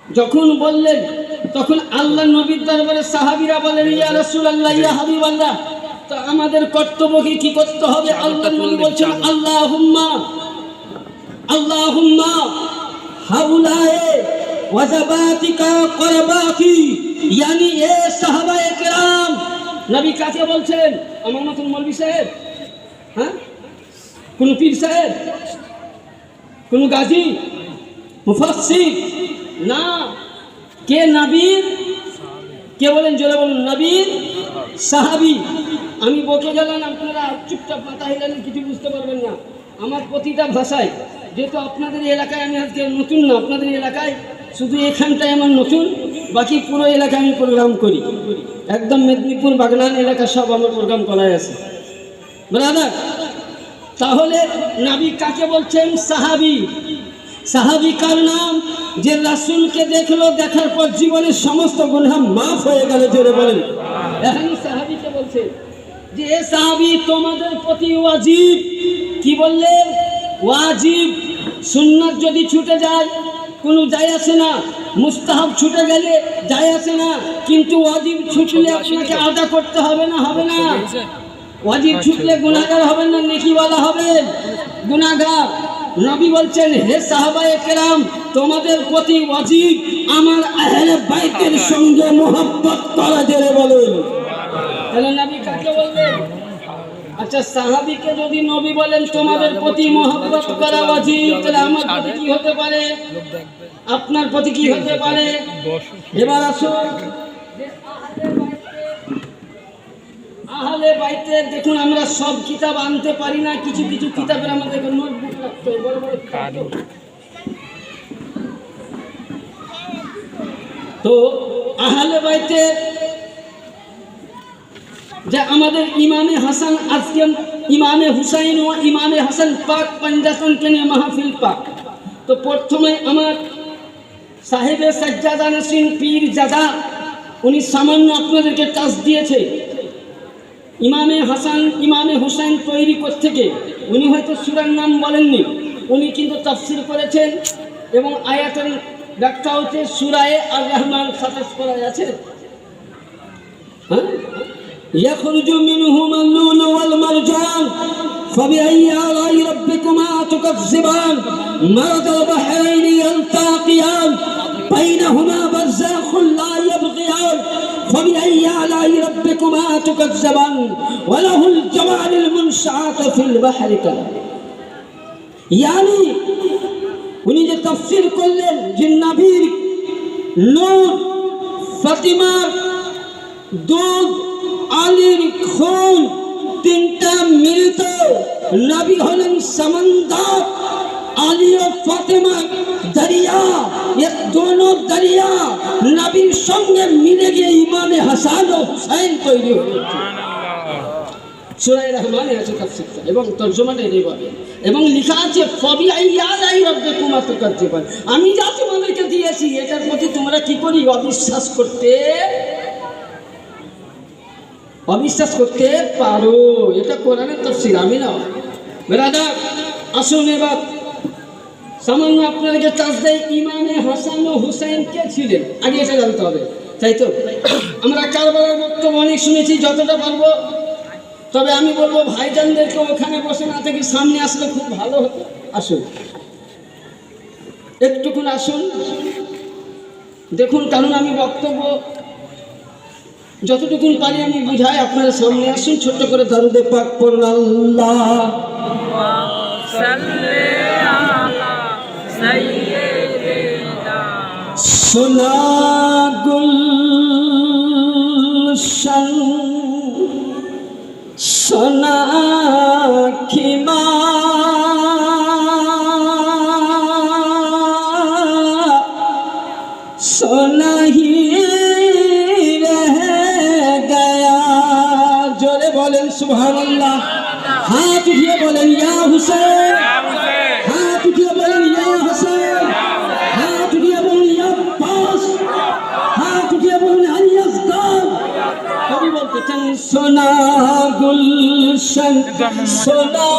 যখন বললেন তখন আল্লাহ নবীর দরবারে সাহাবীরা বলেন, ইয়া রাসূলুল্লাহ, ইয়া হাবিবাল্লাহ, তো আমাদের কর্তব্য কি করতে হবে? আল্লাহ নবী বলছেন, আল্লাহুম্মা আল্লাহুম্মা হাউলায়ে ওয়াজাবাতিকা করবাতি, ইয়ানি এ সাহাবায়ে কেরাম। নবী কাকে বলছেন? আমার মতন মৌলভী সাহেব? হ্যাঁ, কোন পীর সাহেব, কোন গাজী, মুফাসসির না, কে নবীর, কে বলেন জোরে বলুন, নবীর সাহাবী। আমি বকে গেলাম, আপনারা চুপচাপ মাথা হিলালেন, কিছু বুঝতে পারবেন না। আমার প্রতিটা ভাষায়, যেহেতু আপনাদের এলাকায় আমি আজকে নতুন না, আপনাদের এলাকায় শুধু এখানটায় আমার নতুন, বাকি পুরো এলাকায় আমি প্রোগ্রাম করি। একদম মেদিনীপুর বাগনান এলাকা সব আমার প্রোগ্রাম করাই আছে ব্রাদার। তাহলে নবী কাকে বলছেন? সাহাবী। সাহাবী কার নাম? যে রাসূলকে দেখলো, দেখার পর জীবনের সমস্ত গুনাহ মাফ হয়ে গেল, জোরে বলেন। এখন সাহাবীকে বলছেন যে এ সাহাবী, তোমাদের প্রতি ওয়াজিব। কি বললেন? ওয়াজিব। সুন্নাত যদি ছুটে যায় কোনো যায় আসে না, মুস্তাহাব ছুটে গেলে যায় আসে না, কিন্তু ওয়াজিব ছুটলে আপনাকে আদা করতে হবে না? হবে না? ওয়াজিব ছুটলে গুনাহগার হবেন না, নেকিওয়ালা হবেন? গুনাহগার। নবী বলছেন, হে সাহাবায়ে কেরাম, তোমাদের প্রতি ওয়াজিব আমার আহলে বাইতের সঙ্গে মোহাব্বত করা, জোরে বলুন। তাহলে নবী কাকে বললেন? আচ্ছা, সাহাবীকে যদি নবী বলেন তোমাদের প্রতি মোহাব্বত করা ওয়াজিব, তাহলে আমার প্রতি কি হতে পারে? আপনার প্রতি কি হতে পারে? এবার আসুন, আহলে বাইতে দেখুন, আমরা সব কিতাব আনতে পারি না, কিছু কিছু কিতাবের আমাদের নোটবুক রাখতে হয়, বড় বড় কিতাব। তো আহলে বাইতে যে আমাদের ইমামে হাসান, আজকে ইমামে হুসাইন ও ইমামে হাসান পাক পঞ্জাসনকে নিয়ে মাহফিল পাক। তো প্রথমে আমার সাহেবে সাজ্জাদা নসিন পীর জাদা, উনি সামান্য আপনাদেরকে টাচ দিয়েছে। ইমামে হাসান ইমামে হুসাইন তৈরি থেকে উনি হয়তো সূরার নাম বলেননি, উনি কিন্তু তাফসীর করেছেন এবং আয়াতের ব্যাখ্যা হচ্ছে সূরায়ে আর রহমান 27 পড়া আছে। হ্যাঁ, ইয়াখরুজু মিনহুমাল লুলু ওয়াল মারজান ফাবিআইয়ি আলাই রাব্বিকুমা তুকাজ্জিবান মারাজাল বাহরাইনি ইয়ালতাকিয়ান বাইনাহুমা বারযাখুন লা ইয়াবগিয়ান فبأي آلاء ربكما تكذبان وله الجوار المنشآت في البحر كالأعلام। يعني উনি যে তাফসীর করলেন যে নবীর নূর, ফাতিমার দুধ, আলীর খুন, তিনটা মিলিত নবী হলেন समंदर, আলী ও ফাতিমা দরিয়া। ये दोनों दरिया নবীর সঙ্গে মিলে গিয়ে ইমামে হাসান ও হুসাইন তৈরি হয়েছে। সূরা রহমানে আছে তাফসীরটা এবং তরজমাটা এইভাবে, এবং লেখা আছে ফাবিআইয়ি আলাই রাব্বিকুমা তুকাজ্জিবান। আমি যা তোমাদেরকে দিয়েছি এটার প্রতি তোমরা কি করি? অবিশ্বাস করতে পারো। এটা কোরআনের তাফসীর, আমি না ব্রাদার। আসুন এবার সামান্য আপনাদেরকে টাচ দেয়, ইমামে হাসান ও হুসাইন কে ছিলেন আগে এটা জানতে হবে, তাই তো? আমরা কারবালার বক্তব্য অনেক শুনেছি, যতটা পারবো। তবে আমি বলবো ভাইজানদেরকে ওখানে বসে না থেকে সামনে আসলে খুব ভালো হতো। আসুন, একটুকুন আসুন, দেখুন, কারণ আমি বক্তব্য যতটুকুন পারি আমি বুঝাই। আপনারা সামনে আসুন, ছোট্ট করে দরুদ পাক পড়ুন। আল্লাহুম্মা সাল্লি আলা সাইয়্যিদিনা সোনা গুলশান সোনা খিমা সোনা হি बोलें सुभानअल्लाह। हाथ उठिए बोलें या हुसैन, हाथ उठिए बोलें या हुसैन, हाथ उठिए बोलें या अब्बास, हाथ उठिए बोलें अली असगर। कभी बोलते चल सोना गुलशन सोना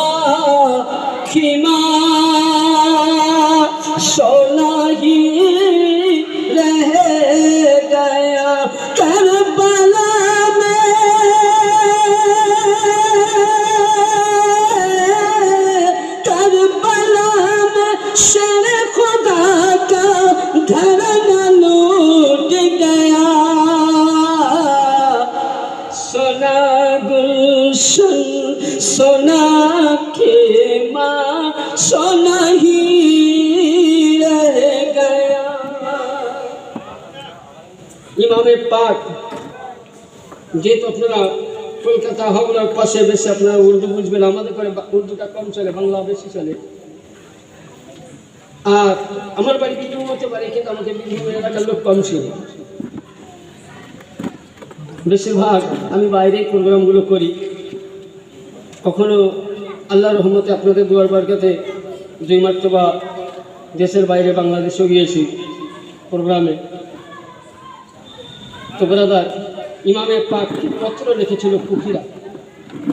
खिमा सोना ही घराना लूट गया, सोना गुलशन सोना खेमा सोना ही रह गया। ইমামে পাক যেহেতু আপনারা কলকাতা হাওড়ার পাশে বেশি আপনারা উর্দু বুঝবেন, আমাদের করে উর্দুটা কম চলে, বাংলা বেশি চলে। আর আমার বাড়ি কিছু হতে পারে, কিন্তু আমাকে বিভিন্ন এলাকার লোক কম ছিল। বেশিরভাগ আমি বাইরেই প্রোগ্রামগুলো করি। কখনো আল্লাহর রহমতে আপনাদের দুয়ার বারকাতে 2 মার্তবা দেশের বাইরে বাংলাদেশেও গিয়েছি প্রোগ্রামে। তো ব্রাদার, ইমামে পাক পত্র লিখেছিল ফকিরা,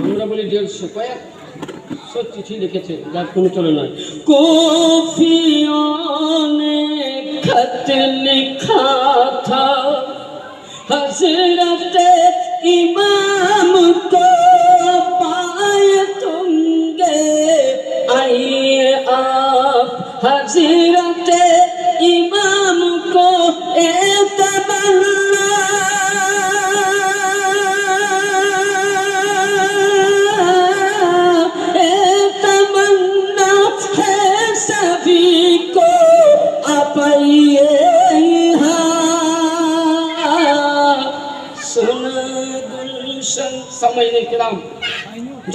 আমরা বলি 150 কয়েকশো চিঠি লিখেছে, যার কোনো চলে নয়। কফিयों ने खत लिखा था हजरत इमाम को पाए तुंगे, आइए आप हजरत इमाम को एक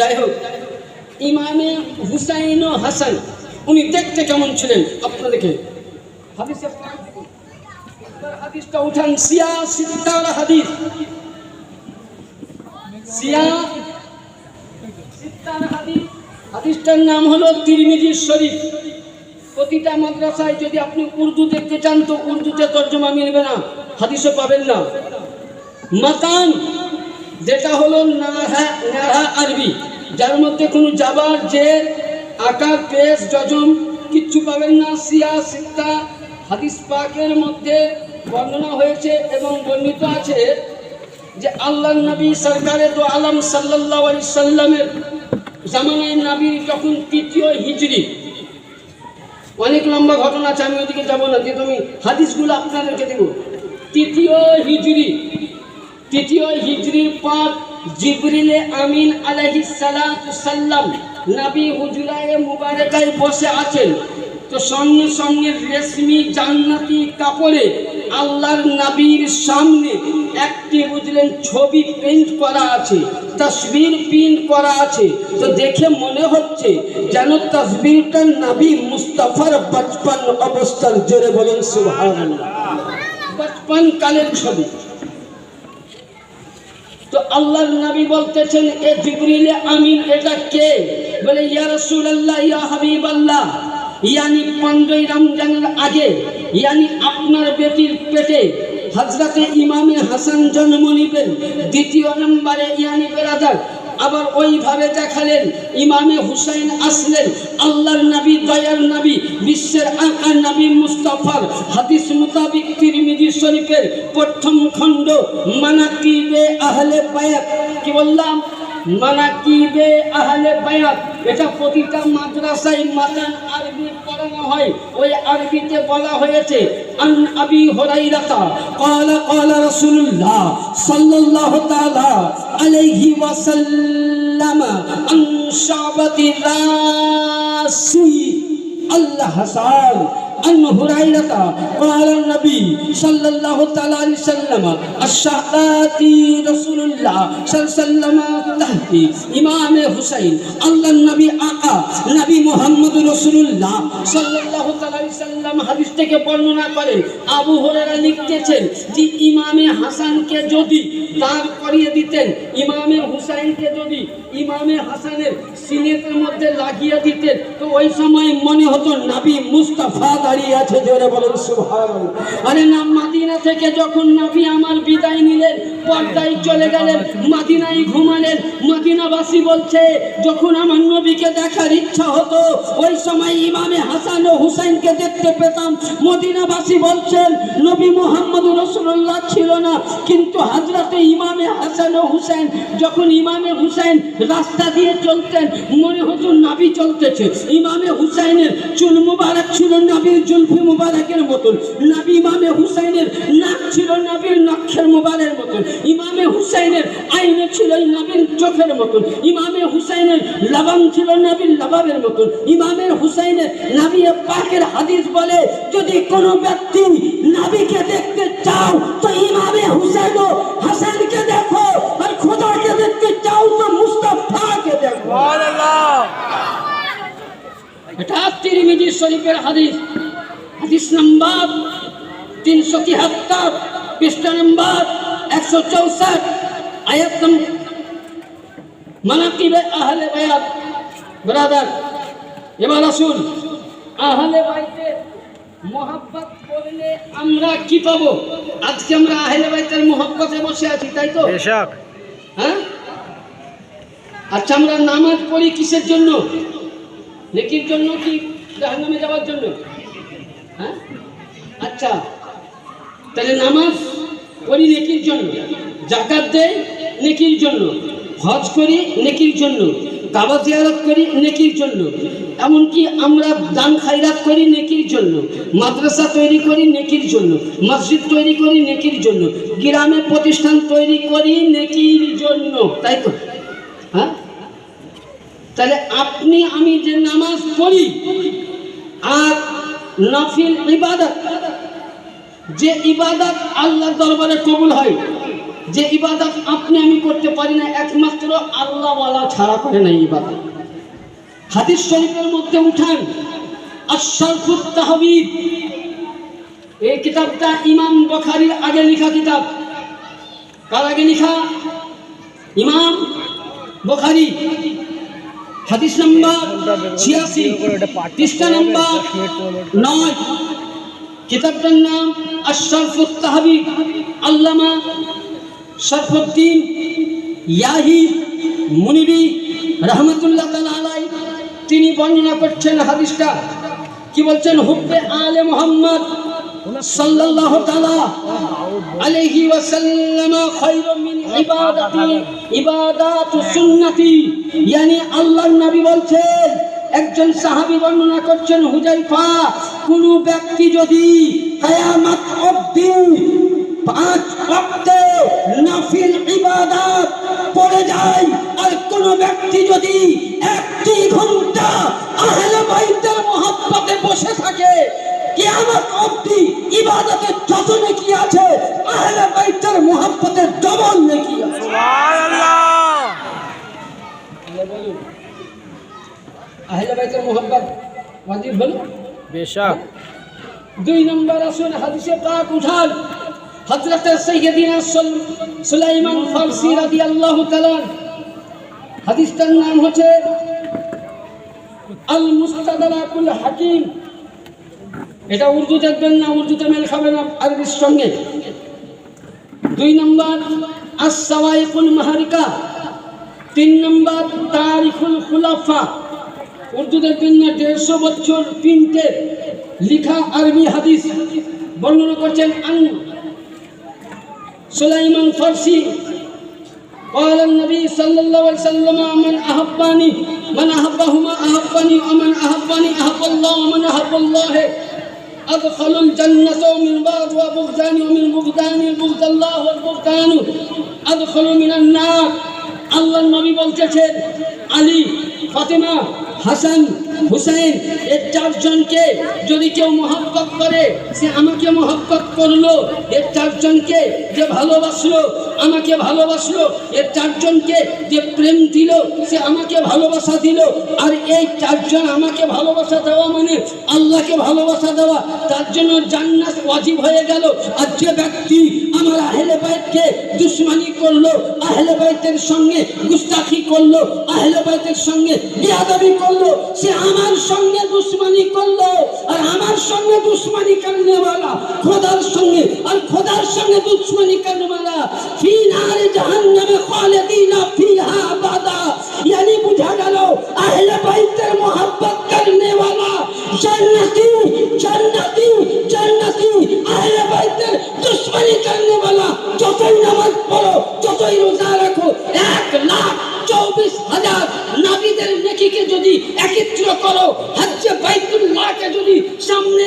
যাই হোক, ইমামে হুসাইন ও হাসান উনি দেখতে কেমন ছিলেন আপনাদেরকে হাদিসটা উঠান। সিয়া সিত্তার হাদিস, সিয়া সিত্তার হাদিস, হাদিসটার নাম হলো তিরমিজি শরীফ। প্রতিটা মাদ্রাসায় যদি আপনি উর্দু দেখতে চান তো উর্দুতে তর্জমা মিলবে না, হাদিসও পাবেন না। মাতান যেটা হলো নাহা আরবি, যার মধ্যে কোনো জাবার জের আকার পেশ জজম কিচ্ছু পাবেন না। সিয়া সিত্তা হাদিস পাকের মধ্যে বর্ণনা হয়েছে এবং বর্ণিত আছে যে আল্লাহর নবী সরকারে দো আলম সাল্লাল্লাহু আলাইহি সাল্লামের জামানায় নবী যখন 3য় হিজরি, অনেক লম্বা ঘটনা আছে, আমি ওইদিকে যাবো না, কিন্তু আমি হাদিসগুলো আপনাদেরকে দেব। 3য় হিজরির পর জিবরিলে আমিন আলাইহিস সালাতু সাল্লাম নবী হুজরায়ে মুবারাকায় বসে আছেন। তো সঙ্গে সঙ্গে রেশমি জান্নাতি কাপড়ে আল্লাহর নবীর সামনে একটি বুঝলেন ছবি প্রিন্ট করা আছে, তসবির প্রিন্ট করা আছে। তো দেখে মনে হচ্ছে যেন তসবিরটা নবী মুস্তাফার বচপন অবস্থার, জোরে বলেন সুবহানাল্লাহ, বচপন কালের ছবি। তো আল্লাহর নবী বলতেছেন এ জিবরিল আমিন এটা কে? বলে ইয়া রাসূলুল্লাহ ইয়া হাবিবাল্লাহ, ইয়ানি 15ই রমজানের আগে, ইয়ানি আপনার বেটির পেটে হযরতে ইমামে হাসান জন্ম নিবেন। 2য় নম্বরে ইয়ানি ব্রাদার আবার ওইভাবে দেখালেন ইমামে হুসাইন আসলেন। আল্লাহর নবী, দয়ার নবী, বিশ্বের আকা নবী মুস্তাফার হাদিস মোতাবিক তিরমিজি শরীফের 1ম খণ্ড মানাকিবে আহলে বায়াত, কি বললাম? মানাকিবে আহলে বায়াত। এটা প্রতিটা মাদ্রাসায় মাতান আরবি পড়ানো হয়, ওই আরবিতে বলা হয়েছে আন আবি হুরায়রা ক্বালা ক্বালা রাসূলুল্লাহ সাল্লাল্লাহু তাআলা আলাইহি ওয়াসাল্লাম আন শাবাতি রাসি আল্লাহ হাসান আন হুরায়রা ক্বালা নবী সাল্লাল্লাহু তাআলা আলাইহি ওয়াসাল্লাম আশ-শাহাদাতি রাসূলুল্লাহ সাল্লাল্লাহু তাহতি ইমামে হুসাইন আল্লাহর নবী আকা নবী মুহাম্মদ রাসূলুল্লাহ সাল্লাল্লাহু তাআলা আলাইহি ওয়াসাল্লাম হাদিস থেকে বর্ণনা করেন। আবু হুরায়রা লিখতেছেন যে ইমামে হাসানকে যদি দাঁড় করিয়ে দিতেন, ইমামে হুসাইনকে যদি ইমামে হাসানের সিনেটের মধ্যে লাগিয়ে দিতেন, তো ওই সময় মনে হতো নবী মুস্তাফা দাঁড়িয়ে আছে, জোরে বলেন সুবহানাল্লাহ। আরে না, মদিনা থেকে যখন নবী আমার বিদায় নিলেন, পর্দায় চলে গেলেন, মদিনায় ঘুমালেন। মদিনাবাসী বলছে যখন আমার নবীকে দেখার ইচ্ছা হতো ওই সময় ইমামে হাসান ও হুসাইনকে দেখতে পেতাম। মদিনাবাসী বলছেন নবী মুহাম্মদ রাসূলুল্লাহ ছিল না, কিন্তু হযরতে ইমামে হাসান ও হুসাইন, যখন ইমামে হুসাইন রাস্তা দিয়ে চলতেন মনে হতো নবী চলতেছে। ইমামে হুসাইনের চুল মুবারক ছিল নবীর নবীর জুলফি মুবারকের মতন, নবী ইমামে হুসাইনের নাক ছিল নবীর নক্ষের মুবারকের মতন, ইমামে হুসাইনের আইনে ছিল নবীর চোখের মতন, ইমামে হুসাইনের লবান ছিল নবীর লবাবের মতন, ইমামের হুসাইনের নবী পাকের হাদিস বলে যদি কোনো ব্যক্তি নবীকে দেখতে চাও তো ইমামে হুসাইন ও হাসানকে দেখো, আর খোদাকে দেখতে চাও তো মুস্তাফাকে দেখো। সুবহানাল্লাহ। এটা তিরমিজি শরীফের হাদিস, হাদিস নাম্বার 373, পৃষ্ঠা নাম্বার 164, আয়াত নম্বর মানাকিবে আহলে বায়াত। ব্রাদার, এবার আসুন আহলে বাইতের মোহাব্বত করলে আমরা কি পাবো? আজকে আমরা আহলে বাইতের মোহাব্বতে বসে আছি, তাই তো? হ্যাঁ, আচ্ছা, আমরা নামাজ পড়ি কিসের জন্য? নেকির জন্য কি জাহান্নামে যাওয়ার জন্য? হ্যাঁ, আচ্ছা, তাহলে নামাজ পড়ি নেকির জন্য, যাকাত দেই নেকির জন্য, হজ করি নেকির জন্য, কাবা জিয়ারত করি নেকির জন্য, এমনকি আমরা দান খায়রাত করি নেকির জন্য, মাদ্রাসা তৈরি করি নেকির জন্য, মসজিদ তৈরি করি নেকির জন্য, গ্রামে প্রতিষ্ঠান তৈরি করি নেকির জন্য, তাই তো? হ্যাঁ, তাহলে আপনি আমি যে নামাজ পড়ি আর নফিল ইবাদত, যে ইবাদত আল্লাহর দরবারে কবুল হয়, যে ইবাদত আপনি আমি করতে পারি না, একমাত্র আল্লাহ ওয়ালা ছাড়া করে না ইবাদত। হাদিস শরীফের মধ্যে উঠান আশ-শারফুত তাহবিব, এই কিতাবটা ইমাম বুখারীর আগে লেখা কিতাব। কার আগে লেখা? ইমাম বুখারী। হাদিস নাম্বার 86, পৃষ্ঠা নাম্বার 9, কিতাবটার নাম আশ-শারফুত তাহবিব। আল্লামা শরফুদ্দীন ইয়াহি মুনিবি রহমতুল্লাহ তাআলা আলাইহি তিনি বর্ণনা করছেন হাদিসটা। কি বলছেন? হুব্বে আলে মুহাম্মদ সাল্লাল্লাহু তাআলা আলাইহি ওয়াসাল্লাম খায়রুম মিন ইবাদাতু সুন্নতি। yani আল্লাহর নবী বলছেন, একজন সাহাবী বর্ণনা করছেন, হুযায়ফা, কোন ব্যক্তি যদি কিয়ামত অবধি 5 ওয়াক্তে নফল ইবাদত পড়ে যায়, আর কোন ব্যক্তি যদি 1 ঘন্টা আহলে বাইতের মোহাব্বতে বসে থাকে, কিয়ামত অবধি ইবাদতের যত নেকি আছে আহলে বাইতের মোহাব্বতের ডবল নেকি আছে। সুবহানাল্লাহ। বলুন, আহলে বাইতের মোহাব্বত ওয়াজিব হলো? বেশক। 2 নম্বর আসুন হাদিসে পাক উঠান হযরত সাইয়্যিদিনা সুলাইমান ফারসি রাদিয়াল্লাহু তাআলা, হাদিসটার নাম হচ্ছে আল মুস্তাদরাকুল হাকিম। এটা উর্দু দেখবেন না, উর্দুতে মেল খাবে না আরবির সঙ্গে। 2 নম্বর আস-সাওয়াইকুল মাহারিকা। 3 নম্বর তারিখুল খুলাফা। উর্দু দেখবেন না, 150 বছর প্রিন্টের লিখা আরবি হাদিস বর্ণনা করছেন আন সুলাইমান ফারসি। قال النبي صلى الله عليه وسلم من أحبني من أحبهما أحبني ومن أحبني أحب الله ومن أحب الله أدخل الجنة من بعد وبغضان ومن بغضان بغض الله والبغضان أدخل من النار। আল্লাহ নবী বলতেছেন, আলী, ফাতেমা, হাসান, হুসাইন, এই 4 জনকে যদি কেউ মহব্বত করে, সে আমাকে মহব্বত করলো। এই 4 জনকে যে ভালোবাসলো, আমাকে ভালোবাসলো। এই 4 জনকে যে প্রেম দিল, সে আমাকে ভালোবাসা দিল। আর এই 4 জন আমাকে ভালোবাসা দেওয়া মানে আল্লাহকে ভালোবাসা দেওয়া, তার জন্য জান্নাত ওয়াজিব হয়ে গেল। আর যে ব্যক্তি আমার আহলে বাইতকে দুশমনি করলো, আহলে বাইতের সঙ্গে গুস্তাখি করলো, আহলে বাইতের সঙ্গে বেয়াদবি করলো, সে আমার সঙ্গে দুশমনি করলো। আর আমার সঙ্গে দুশমনি করনে वाला খোদার সঙ্গে, আর খোদার সঙ্গে দুশমনি করনে वाला ফি নার জাহান্নামে খালিদিনা ফিহা আবাদা। yani বুঝা গেল আহলে বাইতের মোহাব্বত করনে वाला জান্নাতি জান্নাতি জান্নাতি। আহলে বাইতের দুশমনি করনে वाला যতই নামাজ পড়ো, যতই রোজা রাখো, 1,24,000 নবীদের নেকিকে যদি একত্র করো, হজ্জে বাইতুল্লাহকে যদি সামনে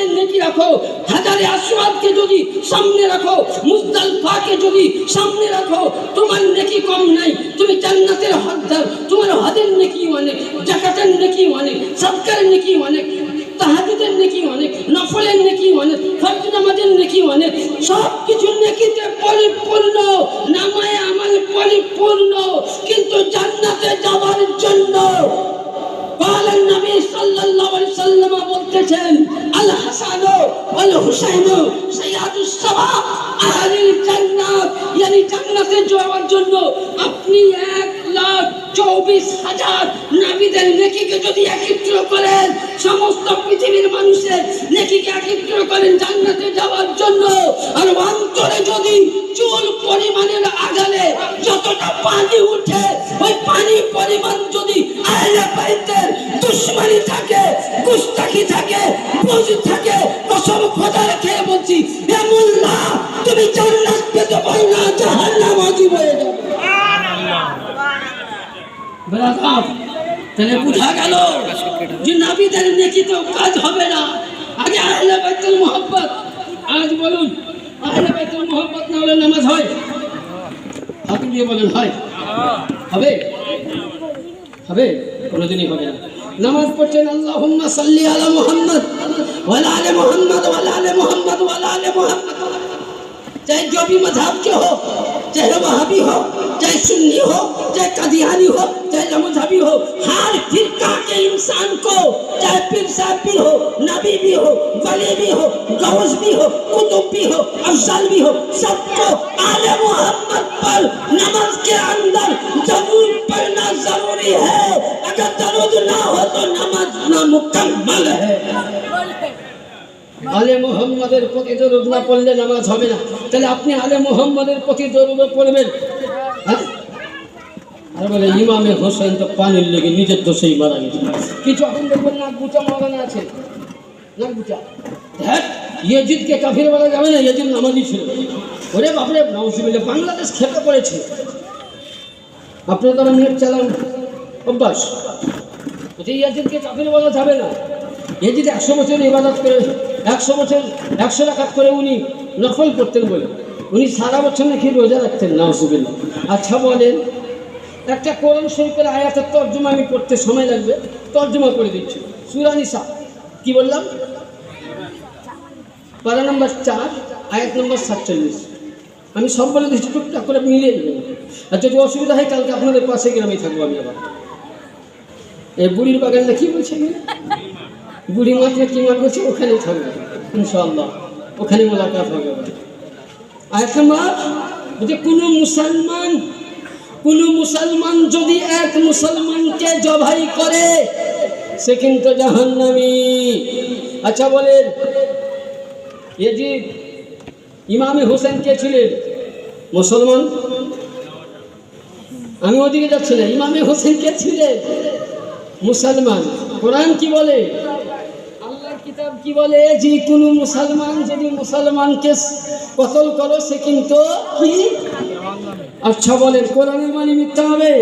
যদি সামনে রাখো, মুজদালিফাকে যদি সামনে রাখো, তোমার নেকি কম নাই। তুমি জান্নাতের হকদার। তোমার হজের নেকি অনেক, যাকাতের নেকি অনেক, সাদকার নেকি অনেক, তাহাজ্জুদের নেকি অনেক, নফলের নেকি অনেক, ফরজ নামাজের নেকি অনেক। সব কিছু নেকিতে পরিপূর্ণ, নামায়ে আমাল পরিপূর্ণ। কিন্তু জান্নাতে যাওয়ার জন্য বলেন নবী সাল্লাল্লাহু আলাইহি সাল্লাম বলতেছেন, আল হাসান ওয়াল হুসাইন সাইয়্যিদুস সাওয়াব আহলিল জান্নাত। yani জান্নাতে যাওয়ার জন্য আপনি 1,24,000 নবীদের নেকিকে যদি একত্র করেন, সমস্ত পৃথিবীর মানুষের নেকিকে একত্র করেন জান্নাতে যাওয়ার জন্য, আর অন্তরে যদি চুল পরিমাণের আগালে যতটা পানি উঠে, ওই পানি পরিমাণ যদি আহলে বাইতের দুশমনি থাকে, গুস্তাখি থাকে, বুঝ থাকে, কসম খোদার খেয়ে বলছি, হে মোল্লা, তুমি জান্নাত পেতে পারো না, জাহান্নাম ওয়াজিব হয়ে যাবে। বরাবর তাহলে বুঝা গেল যে নবীদের নেকিতেও কাজ হবে না। আগে আহলে বাইতুল মুহাব্বত। আজ বলুন, আহলে বাইতুল মুহাব্বত না হলে নামাজ হয়? হাত দিয়ে বলেন হয়? হবে? হবে? কোনোদিনই হবে না। নামাজ পড়ছেন আল্লাহুম্মা সাল্লি আলা মুহাম্মদ ওয়া আলা আলি মুহাম্মদ ওয়া আলা আলি মুহাম্মদ ওয়া আলা আলি মুহাম্মদ। चाहे जो भी मजहब के हो, चाहे वहाबी हो, चाहे सुन्नी हो, चाहे कादियानी हो, चाहे मजहबी हो, हर फिरका के इंसान को, चाहे पीर साहब भी हो, नबी भी हो, वली भी हो, गौस भी हो, कुतुब भी हो, अफजल भी हो, सबको आले मोहम्मद पर नमाज के अंदर जरूर पढ़ना जरूरी है। अगर दरूद ना हो तो नमाज नामुकम्मल है। আলে মুহাম্মাদের প্রতি দরুদ না পড়লে নামাজ হবে না। তাহলে আপনি আলে মুহাম্মাদের প্রতি দরুদ পড়বেন। আর বলে ইমামে হোসেন তো পানির লেগে নিজের দোষেই মারা গেছে। কিছু এখন দেখবেন নাক বুচা মারানো আছে, নাক বুচা। দেখ, ইয়েজিদকে কাফির বলা যাবে না, ইয়েজিদ নামাজি ছিল। ওরে বাপরে, নাউজুবিল্লাহ, বাংলাদেশ খেতে পড়েছে। আপনার দ্বারা নেট চালান অভ্যাস, ইয়েজিদকে কাফির বলা যাবে না। ইয়েজিদ 100 বছর ইবাদত করে, 100 বছর 100 রাকাত করে উনি নফল পড়তেন বলে উনি সারা বছর নাকি রোজা রাখতেন। নাউজুবিল্লাহ। আচ্ছা বলেন, একটা কোরআন শরীফের আয়াতের তর্জমা আমি পড়তে সময় লাগবে, তর্জমা করে দিচ্ছি। সূরা নিসা কি বললাম? পারা নম্বর 4 আয়াত নম্বর 47। আমি সব বলে দিচ্ছি, টুকটাক করে মিলিয়ে দেবেন। আর যদি অসুবিধা হয় কালকে আপনাদের পাশে গ্রামে থাকবো আমি। আবার এই বুড়ির বাগানটা কি বলছে, বুড়ি মাত্র কি মান করছে, ওখানেই থাকবে ইনশাআল্লাহ, ওখানে মোলাকাত হবে। আয়াত নম্বর, যে কোনো মুসলমান যদি এক মুসলমানকে জবাই করে সে কিন্তু জাহান্নামী। আচ্ছা বলেন, ইয়েজিদ ইমামে হোসেন কে ছিলেন? মুসলমান। আমি ওদিকে যাচ্ছি না। ইমামে হোসেন কে ছিলেন? মুসলমান। কোরআন কি বলে, আল্লাহর কিতাব কি বলে, যে কোনো মুসলমান যদি মুসলমানকে কতল করো সে কিন্তু কি? আচ্ছা বলেন, কোরআনের মানে মিথ্যা হবে?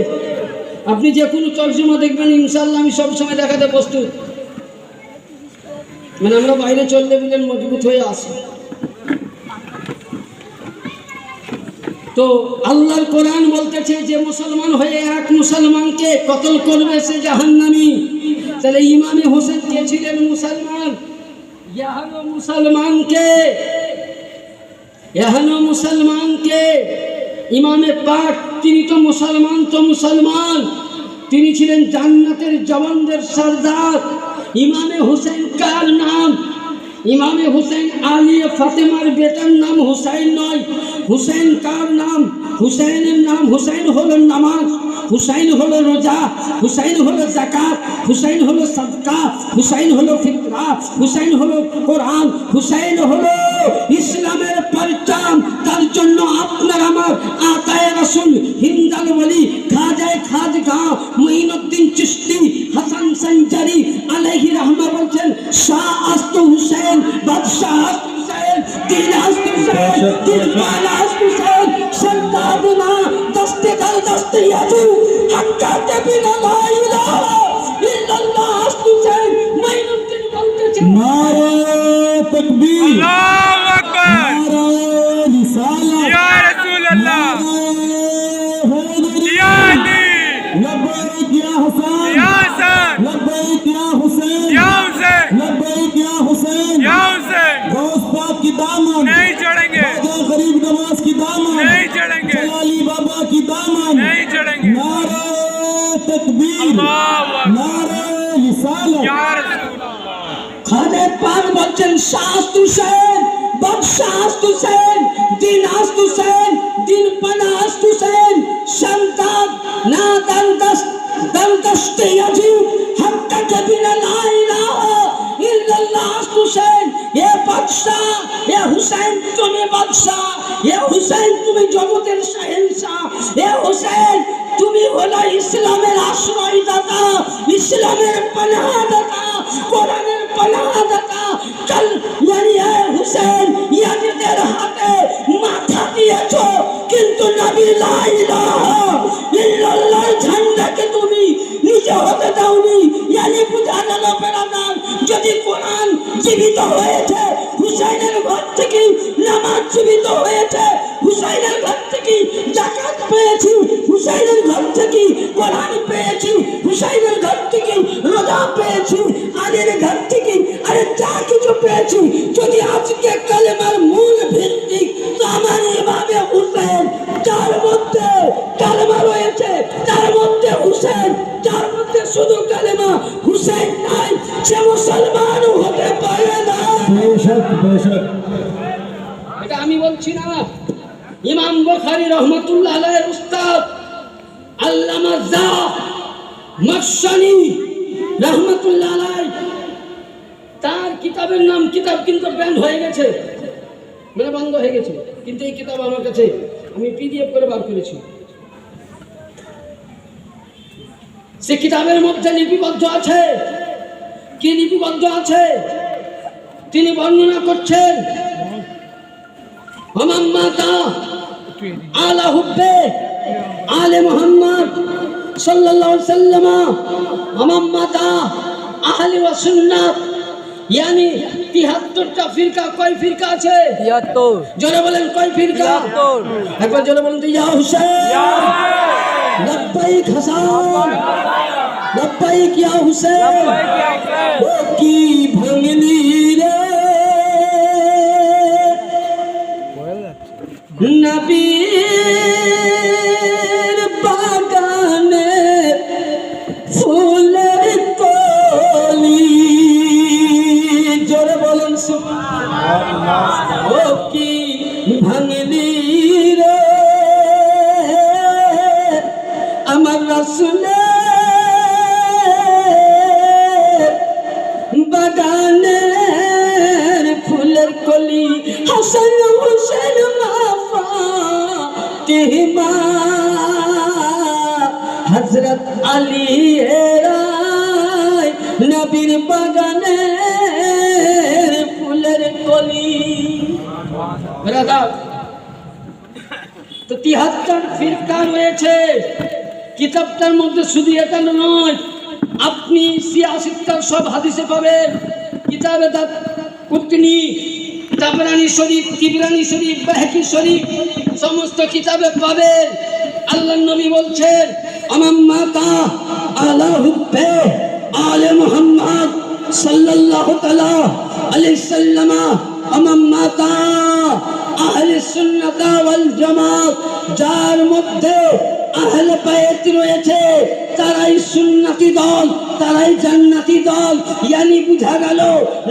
আপনি যে কোনো তর্জমা দেখবেন ইনশাআল্লাহ আমি সবসময় দেখাতে প্রস্তুত। মানে আমরা বাইরে চললে বলেন মজবুত হয়ে আসি। তো আল্লাহর কোরআন বলতেছে যে মুসলমান হয়ে এক মুসলমানকে কতল করবে সে জাহান্নামী। তাহলে ইমামে হোসেন কে ছিলেন? মুসলমান। মুসলমানকে ইমামে পাক তিনি তো মুসলমান, তিনি ছিলেন জান্নাতের জওয়ানদের সরদার। ইমামে হোসেন কার নাম? ইমামে হোসেন আলী ফাতেমার বেটার নাম হুসাইন নয়। হুসাইন কার নাম? হুসাইনের নাম, হুসাইন হলো নামাজ, হুসাইন হলো রোজা, হুসাইন হলো যাকাত, হুসাইন হলো সাদকা, হুসাইন হলো ফিতরা, হুসাইন হলো কোরআন, হুসাইন হলো ইসলামের পরচম। তার জন্য আপনার আমার আতায়ে রাসূল হিন্দাল ওয়ালি খাজা মুঈনুদ্দিন চিশতি হাসান সঞ্জারি আলাইহি রাহমা বলছেন, শাহ আস্তু হুসাইন, বাদশাহ আস্তু হুসাইন, দিন আস্তু হুসাইন, দিলওয়ালা আস্তু হুসাইন, সরদারনা দস্তে দর দস্তে ইয়াজু হাক্কাতে বিনা লা ইলাহা ইল্লাল্লাহ আস্তু হুসাইন। মুঈনুদ্দিন বলতেছেন, নারে তাকবীর, আল্লাহু আকবার। लब्बैक या हुसैन, या हुसैन, लब्बैक या हुसैन, या हुसैन, गौस पाक की दामन, नहीं चढ़ेंगे, ख्वाजा गरीब नवाज की दामन, नहीं चढ़ेंगे, जलाली बाबा की दामन, नहीं चढ़ेंगे। नारे तकबीर, अल्लाहु अकबर, नारे रिसालत। या रसूल अल्लाह। খাজা পাক বলছেন শাস্ত হুসেন, বদশাস্ত হুসেন, দিন আস্ত হুসেন, দিন পানাস্ত হুসেন, সন্তান না দন্তস্তে আজিব হাক্কা জবিনা লা ইলাহা ইল্লাল্লাহ আস্ত হুসেন। এ বাদশাহ, এ হুসেন তুমি বাদশাহ, এ হুসেন তুমি জগতের শাহেনশাহ, এ হুসেন তুমি হলো ইসলামের আশ্রয়দাতা, ইসলামের পানাহদাতা, কোরআনের পানাহদাতা। কাল ইয়ানি হুসেন ইয়াজিদের হাতে মাথা দিয়েছো, কিন্তু নবী লা ইলাহা ইল্লাল্লাহ ঝান্ডাকে তুমি নিজে হতে দাওনি। ইয়ানি বুঝা গেল বেরাদার, যদি কোরআন জীবিত হয়েছে হুসাইনের ঘর থেকে, নামাজ জীবিত হয়েছে হুসাইনের ঘর থেকে, যাকাত পেয়েছি হুসাইনের ঘর থেকে, কোরআন পেয়েছি হুসাইনের ঘর থেকে, রোজা পেয়েছি আলীর ঘর থেকে, আরে যা কিছু পেয়েছি, যদি আজকে কালেমার মূল ভিত্তি তো আমার ইমামে হুসেন, যার মধ্যে কালেমা রয়েছে, তার মধ্যে হুসেন, যার মধ্যে শুধু কালেমা হুসেন নাই, সে মুসলমানও হতে পারে না। बेशक बेशक এটা আমি বলছি না, ইমাম বুখারী রহমাতুল্লাহ আলাইহির উস্তাদ আল্লামা মাসানি রহমাতুল্লাহ আলাইহি, তার কিতাবের নাম, কিতাব কিন্তু ব্যান্ড হয়ে গেছে, মানে বন্ধ হয়ে গেছে, কিন্তু এই কিতাব আমার কাছে আমি পিডিএফ করে বার করেছি। সে কিতাবের মধ্যে লিপিবদ্ধ আছে, কি লিপিবদ্ধ আছে তিনি বর্ণনা করছেন। মাতা আলা হুব্বে আলে মুহাম্মদ সাল্লাল্লাহু আলাইহি ওয়াসাল্লাম, মাতা আহলে ওয়া সুন্নাত, यानी 73টা ফিরকা। কয় ফিরকা আছে? 73। জোরে বলেন কয় ফিরকা? 73। একবার জোরে বলেন তো, ইয়া হুসেন, লব্বাইক হাসান, লব্বাইক ইয়া হুসেন। ও কি ভাঙনি রে নবীর বাগানে ফুলের কলি, জোরে বলেন সুবহানাল্লাহ। ও কি ভাঙনি রে আমার রাসূলের বাগানের ফুলের কলি, হাসান হুসেন ফাতিমা হযরত আলী এরাই নবীর বাগানের ফুলের কলি। ব্রাদার, তো 73 ফিরকা রয়েছে কিতাবটার মধ্যে, শুধু এটা নয়, আপনি 86টার সব হাদিসে পাবেন। কিতাবে কুতনি, তাবরানি শরীফ, তিবরানি শরীফ, বাহকি শরীফ, সমস্ত কিতাবে পাবেন। আল্লাহর নবী বলছেন আমার মাতা আলা হুব্বে আলে মুহাম্মদ সাল্লাল্লাহু তাআলা আলাইহি সাল্লাম, আমার মাতা আহলে সুন্নাত ওয়াল জামাত, যার মধ্যে আহলে বাইত রয়েছে, তারাই সুন্নতি দল, তারাই জান্নাতি দল। यानी বুঝা গেল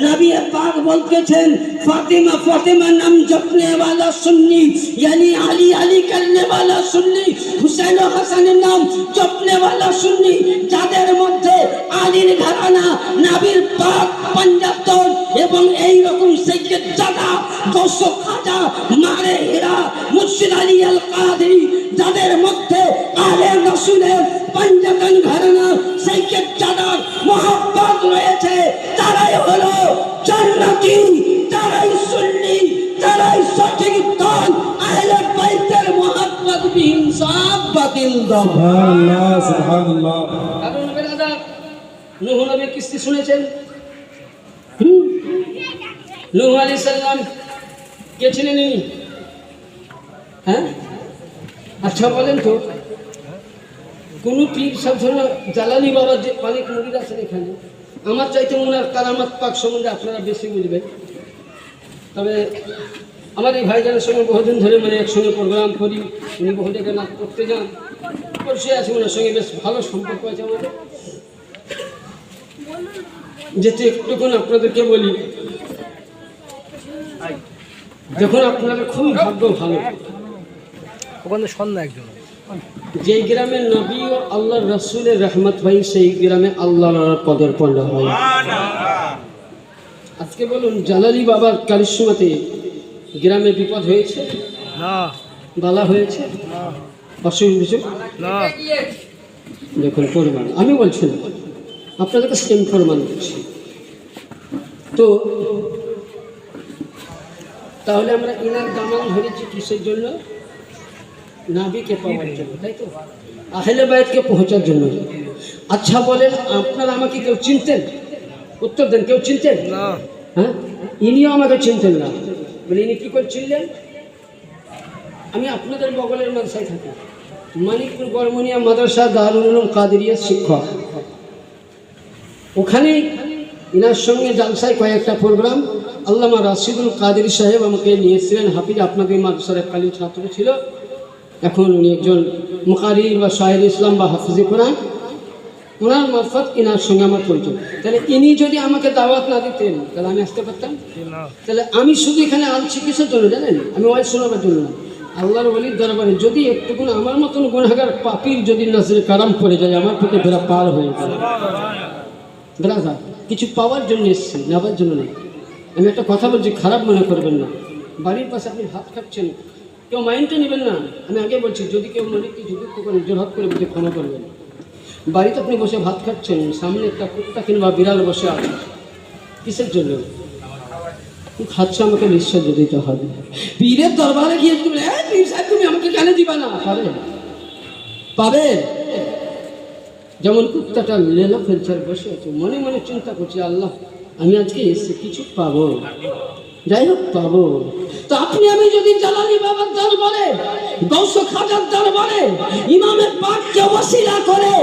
নবী পাক বলতেছেন ফাতিমা ফাতিমা নাম জপনে वाला সুন্নি, यानी আলী আলী করনে वाला সুন্নি, হুসাইন ও হাসানের নাম জপনে वाला সুন্নি। যাদের মধ্যে আলীর ঘরানা, নবীর পাক 75 এবং এই রকম সৈয়দ জাদা, গৌস খাজা, মারে হীরা, মুর্শিদ আলী আল কাদরি, যাদের মধ্যে আলে রাসূলের 55 ঘরানা সৈয়দ জাদার মোহাব্বত রয়েছে, তারাই হলো জান্নাতি, তারাই সুন্নি, তারাই সঠিক দল। আহলে বাইতের মোহাব্বত বিহীন সব বাতিল দল। সুবহানাল্লাহ সুবহানাল্লাহ। কারণ বেরাদা, নূহ নবীর কিস্তি শুনেছেন? নূহ আলাইহিস সালাম কে ছিলেন ইনি? হ্যাঁ, আচ্ছা বলেন তো, কোনো পীর সব ধরনের জালালি বাবার যে অনেক মুরিদ আছেন এখানে, আমার চাইতে ওনার কারামাত পাক সম্বন্ধে আপনারা বেশি বুঝবেন। তবে আমার এই ভাইজানের সঙ্গে বহুদিন ধরে মানে একসঙ্গে প্রোগ্রাম করি, উনি বহু জায়গায় নাচ করতে যান, পরিচয় আছে, ওনার সঙ্গে বেশ ভালো সম্পর্ক আছে আমাদের। যেতে একটুক্ষণ আপনাদেরকে বলি, যখন আপনাদের খুবই ভাগ্য ভালো, ওখানে সন্ধ্যা একজন যেই গ্রামে নবী ও আল্লাহ রসুলের রহমত হয়, সেই গ্রামে আল্লাহর কদর পড়া হয়। আজকে বলুন, জালালি বাবার কারিশমাতে গ্রামে বিপদ হয়েছে, না বালা হয়েছে, অসুখ বিসুখ, না দেখুন প্রমাণ আমি বলছি না, আপনাদেরকে সেম প্রমাণ দিচ্ছি। তো তাহলে আমরা ইনার দামান ধরেছি কিসের জন্য? নাবিকে পাওয়ার জন্য, তাই তো, আহলে বাইতকে পৌঁছার জন্য। আচ্ছা বলেন, আপনারা আমাকে কেউ চিনতেন? উত্তর দেন, কেউ চিনতেন? না হ্যাঁ, ইনিও আমাকে চিনতেন না। বলে ইনি কী করে চিনলেন? আমি আপনাদের বগলের মাদ্রাসায় থাকি, মানিকপুর বর্মনিয়া মাদ্রাসা দারুল উলুম কাদেরিয়ার শিক্ষক। ওখানে ইনার সঙ্গে জালসায় কয়েকটা প্রোগ্রাম আল্লামা রাশিদুল কাদেরী সাহেব আমাকে নিয়েছিলেন। হাফিজ আপনাদের মাদ্রাসার এককালীন ছাত্র ছিল, এখন উনি একজন মুকারির বা শাহির ইসলাম বা হাফিজে কোরআন। ওনার মারফত ইনার সঙ্গে আমার পরিচয়। তাহলে ইনি যদি আমাকে দাওয়াত না দিতেন তাহলে আমি আসতে পারতাম? না তাহলে আমি শুধু এখানে আনছি কিসের জন্য জানেন? আমি ওয়াজ শোনাবার জন্য না, আল্লাহর ওলির দরবারে যদি একটুকুন আমার মতন গুনাহগার পাপীর যদি নাজরে কারাম পড়ে যায়, আমার প্রতি বেড়া পার হয়ে যায়। বেড়া কিছু পাওয়ার জন্য এসছি, নেওয়ার জন্য নেই। আমি একটা কথা বলছি, খারাপ মনে করবেন না। বাড়ির পাশে আপনি ভাত খাচ্ছেন, কেউ মাইন্ডটা নেবেন না। আমি আগে বলছি, যদি কেউ মনে কিছু দুঃখ করেন, জোরহাত করে বুঝে ক্ষমা করবেন। বাড়িতে আপনি বসে ভাত খাচ্ছেন, সামনে একটা কুত্তা কিংবা বিড়াল বসে আছে, কিসের জন্য খাচ্ছে? আমাকে নিঃশ্বাস দিতে হবে। পীরের দরবারে গিয়ে তুমি পীর সাহেব তুমি আমাকে কেন দিবা না? পাবেন, পাবেন। যেমন কুত্তাটা লেলা ফেলচার বসে আছে, মনে মনে চিন্তা করছে, আল্লাহ আমি আজকে এসে কিছু পাবো, যাই হোক পাবো। তো আপনি আমি যদি জালালি বাবার দরবারে, গৌস খাজার দরবারে, ইমামের পাককে ওসিলা করে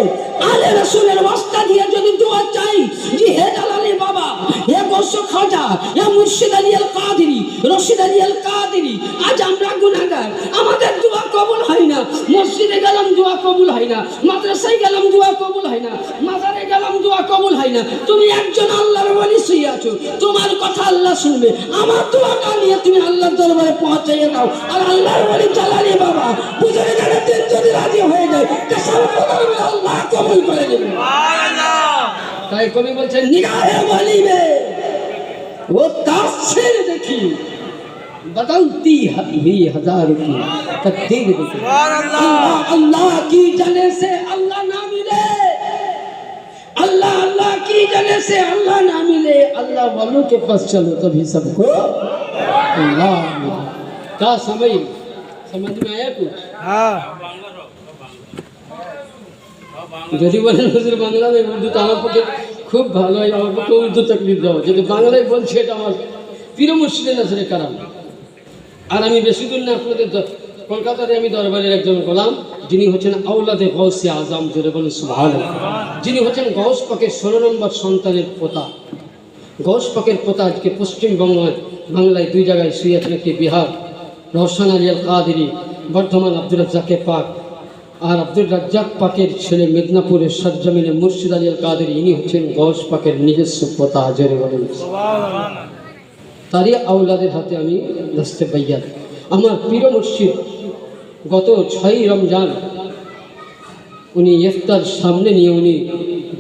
আলে রাসূলের ওয়াস্তা দিয়ে যদি দোয়া চাই যে হে জালালি বাবা, হে গৌস খাজা, হে মুর্শিদ আলী আল কাদেরী, রশিদ আলী আল কাদেরী, আজ আমরা গুনাহগার, আমাদের দোয়া কবুল হয় না। মসজিদে গেলাম দোয়া কবুল হয় না, মাদ্রাসায় গেলাম দোয়া কবুল হয় না, মাজারে গেলাম দোয়া কবুল হয় না। তুমি একজন আল্লাহর ওলি শুয়ে আছো, তোমার কথা আল্লাহ শুনবে। আমার দোয়াটা নিয়ে তুমি আল্লাহর দরবারে পৌঁছাইয়ে দাও। আর আল্লাহর ওলি জালালি বাবা বুঝে গেলে দিন যদি রাজি হয়ে যায়, কসম করবে আল্লাহ কবুল করে নেবে। তাই কবি বলছেন, নিগাহে বলিবে ও তাসির দেখি, बदलती हुई हजारों की तकदीर देखी। अल्लाह अल्लाह की जने से अल्लाह ना मिले, अल्लाह अल्लाह की जने से अल्लाह ना मिले, अल्लाह वालों के पास चलो तभी सबको अल्लाह मिले। क्या समझ में आया कुछ? হ্যাঁ যদি বলেন হুজুর বাংলা নেই, উর্দু তো আমার পক্ষে খুব ভালো হয়, আমার পক্ষে উর্দু তকলিফ দাও। যদি বাংলায় বলছি, এটা আমার পীর মুর্শিদের নাজরে কারাম। আর আমি বেশি দূর না, আপনাদের কলকাতাতে আমি দরবারের একজন গোলাম, যিনি হচ্ছেন আওলাদে গৌসে আজম, জোরে বলেন সুবহানাল্লাহ, যিনি হচ্ছেন গৌস পাকের 16 নম্বর সন্তানের পোতা। গৌস পাকের পোতা আজকে বাংলায় 2 জায়গায় শুয়ে আছেন, একটি বিহার রওশন আলী আল কাদেরী, বর্ধমান আব্দুর রাজ্জাকে পাক, আর আব্দুর রাজ্জাক পাকের ছেলে মেদিনীপুরের সরজমিনে মুর্শিদ আলী আল কাদেরী, ইনি হচ্ছেন গৌস পাকের নিজস্ব পোতা, জোরে বলেন। তারই আওলাদের হাতে আমি দস্তে বাইয়াত। আমার পীর মুর্শিদ গত 6ই রমজান উনি ইফতার সামনে নিয়ে উনি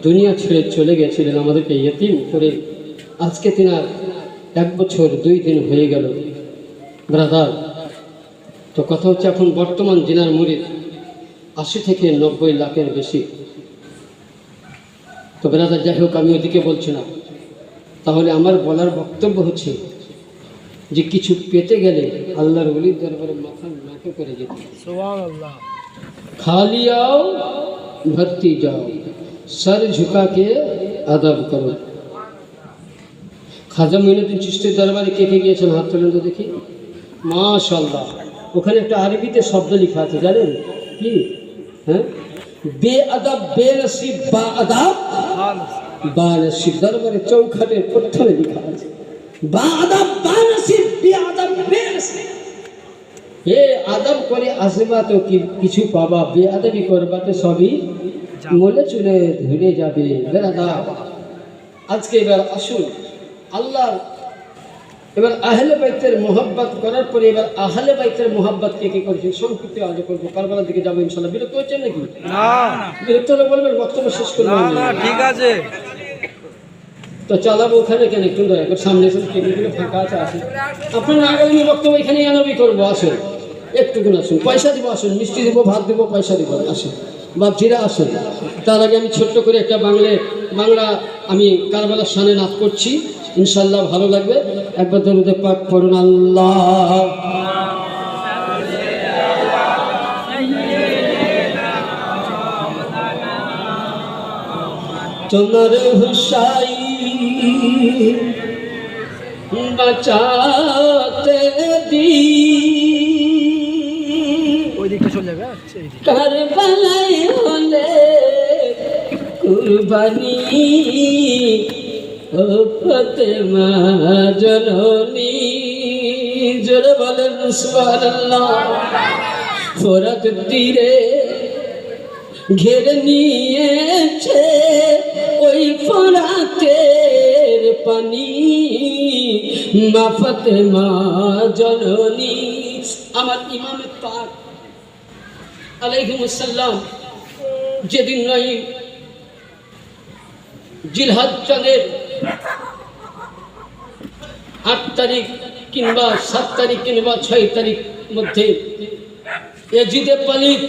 দুনিয়া ছেড়ে চলে গেছিলেন, আমাদেরকে ইয়তীম করে। আজকে তিনার 1 বছর 2 দিন হয়ে গেল ব্রাদার। তো কথা হচ্ছে, এখন বর্তমান জিনার মুরিদ 80 থেকে 90 লাখের বেশি। তো ব্রাদার, যাই হোক, আমি ওদিকে বলছি না। তাহলে আমার বলার বক্তব্য হচ্ছে যে কিছু পেতে গেলে আল্লাহর ওলির দরবারে মাথা নাকে করে যেতে, সুবহানাল্লাহ। খালি आओ भर्ती जाओ, सर झुका के अदब करो। খাজা মঈনুদ্দিন চিশতির দরবারে কে কে গিয়েছেন? হাত তোলেন তো দেখি। মাশাআল্লাহ। ওখানে একটা আরবিতে শব্দ লেখা আছে, জানেন কি? হ্যাঁ, বেআদব বেনসিব বা আদাব বানসিব, দরবারে চৌখাটের প্রথমে লেখা আছে বা আদাব বানসিব বেআদব বেনসিব। হে আদব করে আসবা তো কিছু পাবা, বেআদবি করবা তো সবই মলে চলে ধরে যাবে। বেরাদার, আজকে এবার আসুন আল্লাহ, এবার আহলে বাইতের মোহাব্বত করার পরে এবার আহলে বাইতের মোহাব্বত কে কে করেছেন সংক্ষিপ্ত আজ করবো। কারবালার দিকে যাবো ইনশাল্লাহ। বিরক্ত হচ্ছেন নাকি? বিরক্ত হলে বলবেন, বক্তব্য শেষ করবো। ঠিক আছে, তো চালাবো ওখানে কেন? একটু দয়া করে সামনে এসে টেবিলগুলো ফাঁকা আছে, আসুন। আপনারা আগামী বক্তব্য এখানে আনবি করবো, আসুন একটুকুন আসুন। পয়সা দিব, আসুন, মিষ্টি দিব, ভাত দিব, পয়সা দিব, আসুন বাপজিরা আসুন। তার আগে আমি ছোট্ট করে একটা বাংলা আমি কারবালার শানে নাচ করছি, ইনশাল্লাহ ভালো লাগবে। একবার দরুদে পাক পড়ুন। আল্লাহ তোমার হুসাইন বাঁচাতে দি ওই দিকটা চলে যাবে। আচ্ছা, এই দিক কারবালায় হলে কুরবানি ও ফাতেমা জননী, জোরে বলেন সুবহানাল্লাহ। ফোরাত তীরে ঘেরে নিয়েছে ওই ফোরাতের পানি, মা ফাতেমা জননী। আমার ইমাম পাক আলাইহিমুস সালাম যেদিন নয় জিলহজ চাঁদের 8 তারিখ কিংবা 7 তারিখ কিংবা 6 তারিখ মধ্যে এজিদে পালিত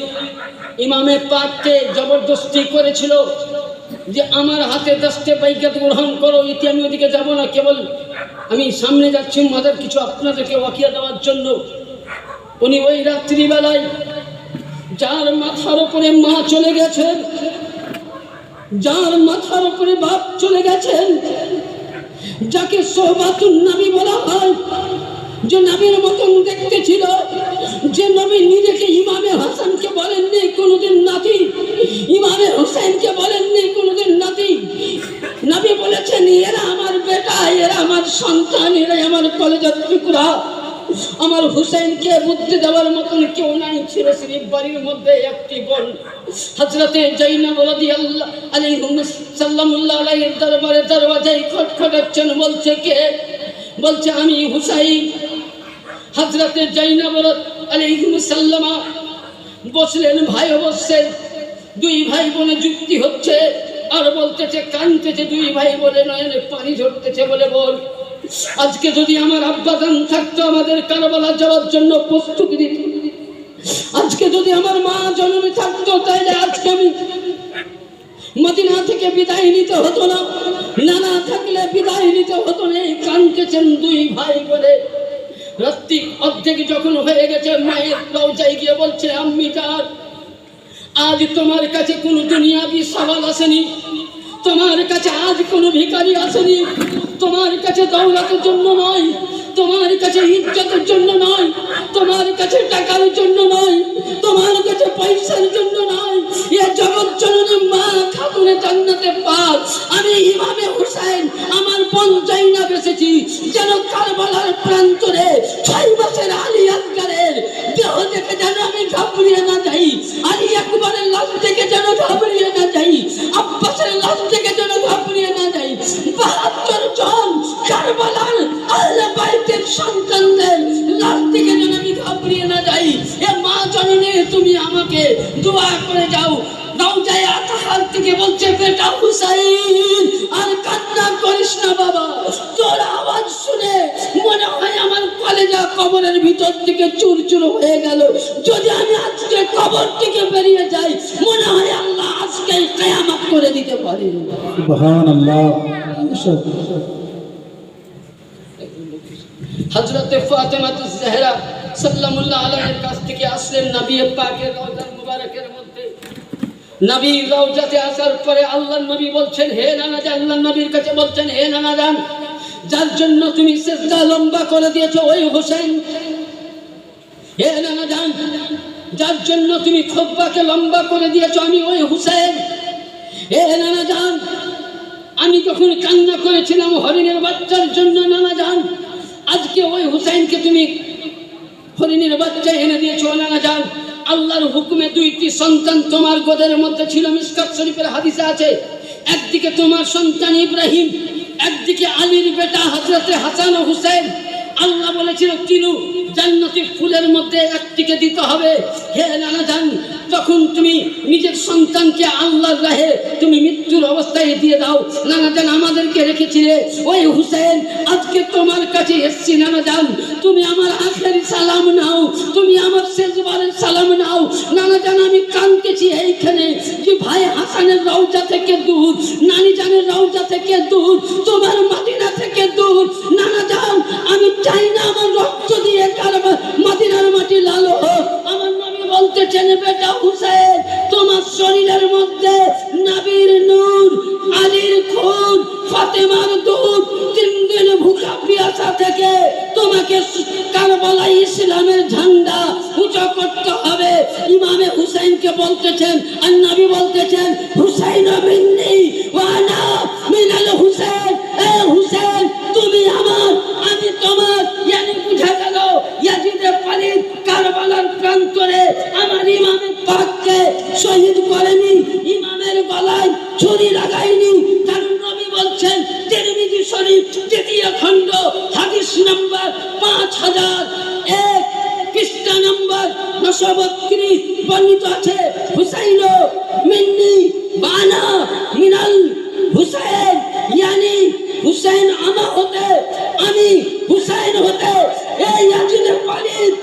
ইমামে পাককে জবরদস্তি করেছিল যে আমার হাতে 10টে বাইকাত গ্রহণ করো। ইতি আমি ওদিকে যাব না, কেবল আমি সামনে যাচ্ছি মাদার কিছু আপনাদেরকে ওয়াকিয়া দেওয়ার জন্য। উনি ওই রাত্রিবেলায় যার মাথার উপরে মা চলে গেছেন, যার মাথার উপরে বাপ চলে গেছেন, যাকে সোহবাতুন নবী বলা হয়, যে নবীর মতন দেখতে ছিল, যে নবী নিজেকে ইমামে হাসানকে বলেননি কোনোদিন নাতি, ইমামে হোসেনকে বলেননি কোনোদিন নাতি। নবী বলেছেন এরা আমার বেটা, এরা আমার সন্তান, এরা আমার কলেজের টুকরা। আমার হুসাইনকে বুদ্ধি দেওয়ার মতন কেউ নাই ছিল। শরীফ বাড়ির মধ্যে একটি বোন হযরতে জাইনাব রাদিয়াল্লাহু আলাইহির দরবারে দরওয়াজায় খটখটাচ্ছেন। বলছে কে? বলছে আমি হুসাইন। হযরতে জাইনাব আলাইহিস সালাম বসলেন, ভাই বসছেন, দুই ভাই বোনে যুক্তি হচ্ছে আর বলতেছে, কাঁদতেছে দুই ভাই বলে, নয়নে পানি ঝরতেছে বলে, বল আজকে যদি আমার আব্বাজান থাকতো আমাদের কারবালা যাওয়ার জন্য প্রস্তুতি দিত। আজকে যদি আমার মা জননী থাকতো তাহলে আজকে আমি মদিনা থেকে বিদায় নিতে হতো না, নানা থাকলে বিদায় নিতে হতো না। এই কাঁদতেছেন দুই ভাই বলে। রাত্রি অর্ধেক যখন হয়ে গেছে, মায়ের রওজায় গিয়ে বলছে, আম্মি জান, আজ তোমার কাছে কোনো দুনিয়াবি সওয়াল আসেনি, তোমার কাছে আজ কোনো ভিখারি আসেনি, তোমার কাছে দৌলতের জন্য নয়, তোমার কাছে ইজ্জতের জন্য নয়, তোমার কাছে টাকার জন্য নয়, তোমার কাছে পয়সার জন্য নয়, এ জগৎ জননী মা খাতুনে জান্নাতে পাক আমি ইমামে হুসাইন আমার বোন জাইনাব এসেছি, যেন কারবালার প্রান্তরে 6 বছর আলী আসগারের দেহ দেখে যেন আমি ঘাবড়িয়ে না যাই, আলী আকবরের লাশ দেখে যেন ঘাবড়িয়ে না যাই, আব্বাসের লাশ দেখে যেন ঘাবড়িয়ে না যাই। 72 জন কারবালার আহলে বাইতের সন্তানদের লাশ থেকে যেন আমি ঘাবড়িয়ে না যাই। এ মা জননী তুমি আমাকে দোয়া করে যাও। রওজায়ে আতহার থেকে বলছে, বেটা হুসাইন আর কান্না করিস না বাবা, তোর আওয়াজ শুনে মনে হয় আমার কলেজা কবরের ভিতর থেকে চুরচুর হয়ে গেল। যদি আমি আজকে কবর থেকে বেরিয়ে যাই, মনে হয় আল্লাহ আজকে কিয়ামত করে দিতে পারে। সুবহানাল্লাহ। হযরতে ফাতেমাতুজ জাহরা সাল্লাল্লাহু আলাইহির কাছ থেকে আসলেন নবী পাকের রওজা মুবারকের মধ্যে। নবী রওজাতে আসার পরে আল্লাহর নবী বলছেন, হে নানা জান, আল্লাহর নবীর কাছে বলছেন, হে নানা জান, যার জন্য তুমি সিজদা লম্বা করে দিয়েছো ওই হোসেন, হে নানা জান যার জন্য তুমি খোব্বাকে লম্বা করে দিয়েছো, আমি ওই হুসেন। এ নানা জান, আমি যখন কান্না করেছিলাম হরিণের বাচ্চার জন্য নানা জান, আজকে ওই হুসাইনকে তুমি হরিণের বাচ্চা এনে দিয়েছো নানা জান। আল্লাহর হুকুমে দুইটি সন্তান তোমার গোদের মধ্যে ছিল, মিশকাত শরীফের হাদিসে আছে। একদিকে তোমার সন্তান ইব্রাহিম, একদিকে আলীর বেটা হযরতে হাসান ও হুসেন। আল্লাহ বলেছিল তিনু জান্নাতি ফুলের মধ্যে একটিকে দিতে হবে। হে নানা জান, তখন তুমি নিজের সন্তানকে আল্লাহর রাহে তুমি মৃত্যুর অবস্থায় দিয়ে দাও। নানা জান, আমাদেরকে রেখেছিলে ওই হুসেন, আজকে তোমার কাছে এসছি নানা জান, তুমি আমার আখেরি সালাম নাও, তুমি আমার শেষবারের সালাম নাও। নানা জান, আমি কাঁদতেছি এইখানে যে ভাই হাসানের রওজা থেকে দূর, নানি জানের রওজা থেকে দূর, তোমার মদিনা থেকে দূর। নানা জান, আমি চাই না আমার রক্ত দিয়ে মদিনার মাটি লাল হোক। আমার নবী বলতেছেন, বেটা হুসেন, তোমার শরীরের মধ্যে নবীর নূর, আলীর খুন, ফাতেমার দুধ, 3 দিন ভুখা পিয়াসা থেকে তোমাকে কারবালায় ইসলামের ঝান্ডা উঁচু করতে হবে। ইমামে হুসাইনকে বলতেছেন, আর নবী বলতেছেন, হুসাইন মিন্নি ওয়া আনা মিনাল হুসাইন। এ হুসেন, তুমি আমার, আমি তোমার। ইয়ানি বুঝা গেল ইয়াজিদে পালিত কারবালার প্রান্তরে আমার ইমামের পাককে শহীদ করেনি, ইমামের গলায় ছুরি লাগায়নি। কারণ নবী বলছেন, তিরমিজি শরীফ 3য় খণ্ড হাদিস নাম্বার 5001 পৃষ্ঠা নাম্বার 932 বর্ণিত আছে, হুসাইন মিন্নি বানা মিনাল হুসাইন, ইয়ানি হুসাইন আমার হতে, আমি হুসাইন হতে। এই ইয়াজিদে পালিত